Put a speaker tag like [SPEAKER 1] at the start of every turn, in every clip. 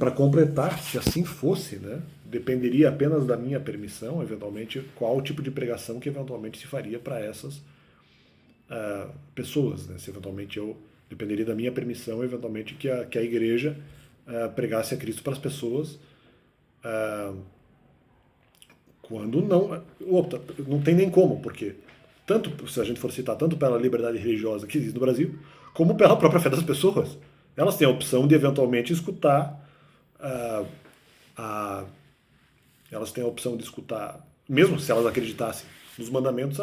[SPEAKER 1] para completar, se assim fosse, né, dependeria apenas da minha permissão, eventualmente, qual o tipo de pregação que eventualmente se faria para essas pessoas, né? Se eventualmente dependeria da minha permissão, eventualmente que a igreja pregasse a Cristo para as pessoas, quando não tem nem como, porque tanto, se a gente for citar, tanto pela liberdade religiosa que existe no Brasil, como pela própria fé das pessoas. Elas têm a opção de eventualmente escutar elas têm a opção de escutar, mesmo se elas acreditassem nos mandamentos,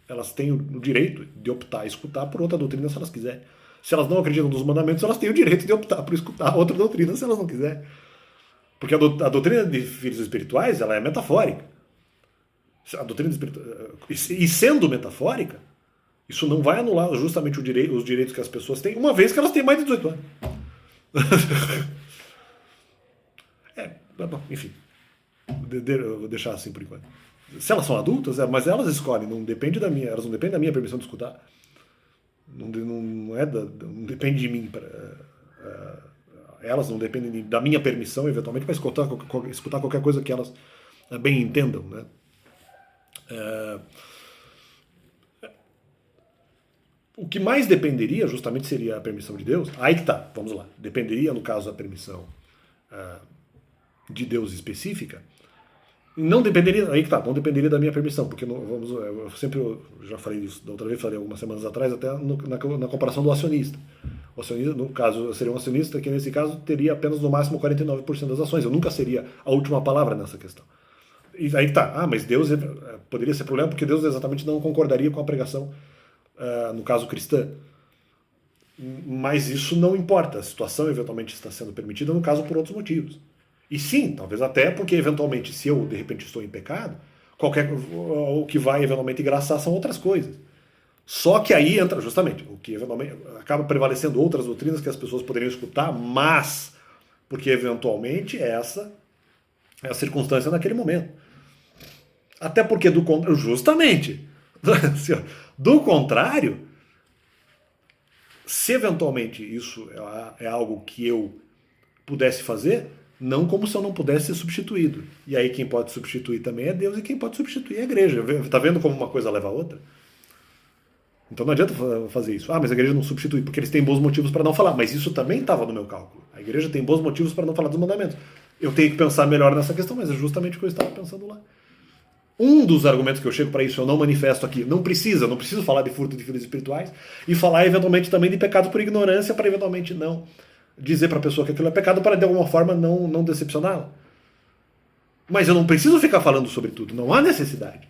[SPEAKER 1] elas têm o direito de optar e escutar por outra doutrina se elas quiserem. Se elas não acreditam nos mandamentos, elas têm o direito de optar por escutar outra doutrina se elas não quiserem. Porque a doutrina de filhos espirituais, ela é metafórica. A doutrina e sendo metafórica, isso não vai anular justamente os direitos que as pessoas têm, uma vez que elas têm mais de 18 anos. Bom, enfim. Eu vou deixar assim por enquanto. Se elas são adultas, mas elas escolhem, elas não dependem da minha permissão de escutar. Não depende de mim. Elas não dependem da minha permissão, eventualmente, para escutar qualquer coisa que elas bem entendam, né? O que mais dependeria justamente seria a permissão de Deus. Aí que tá, vamos lá. Dependeria, no caso, da permissão de Deus específica. Não dependeria, aí que tá, não dependeria da minha permissão, porque eu já falei isso, da outra vez falei algumas semanas atrás, até na comparação do acionista. O acionista, no caso, seria um acionista que nesse caso teria apenas no máximo 49% das ações. Eu nunca seria a última palavra nessa questão. E aí que tá, mas Deus poderia ser problema porque Deus exatamente não concordaria com a pregação, no caso cristã. Mas isso não importa, a situação eventualmente está sendo permitida, no caso, por outros motivos. E sim, talvez até porque, eventualmente, se eu, de repente, estou em pecado, o que vai, eventualmente, engraçar são outras coisas. Só que aí entra, justamente, o que, eventualmente, acaba prevalecendo outras doutrinas que as pessoas poderiam escutar, mas porque, eventualmente, essa é a circunstância naquele momento. Até porque, justamente, do contrário, se, eventualmente, isso é algo que eu pudesse fazer, não como se eu não pudesse ser substituído. E aí quem pode substituir também é Deus e quem pode substituir é a igreja. Está vendo como uma coisa leva a outra? Então não adianta fazer isso. Mas a igreja não substitui, porque eles têm bons motivos para não falar. Mas isso também estava no meu cálculo. A igreja tem bons motivos para não falar dos mandamentos. Eu tenho que pensar melhor nessa questão, mas é justamente o que eu estava pensando lá. Um dos argumentos que eu chego para isso, eu não manifesto aqui. Não preciso falar de furto de filhos espirituais e falar eventualmente também de pecado por ignorância para eventualmente não dizer para a pessoa que aquilo é pecado para de alguma forma não decepcioná-la. Mas eu não preciso ficar falando sobre tudo, não há necessidade.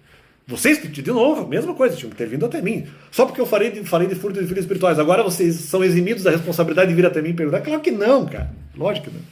[SPEAKER 1] Vocês, de novo, mesma coisa, tinham que ter vindo até mim. Só porque eu falei de furto de filhos espirituais, agora vocês são eximidos da responsabilidade de vir até mim e perguntar? Claro que não, cara. Lógico que não.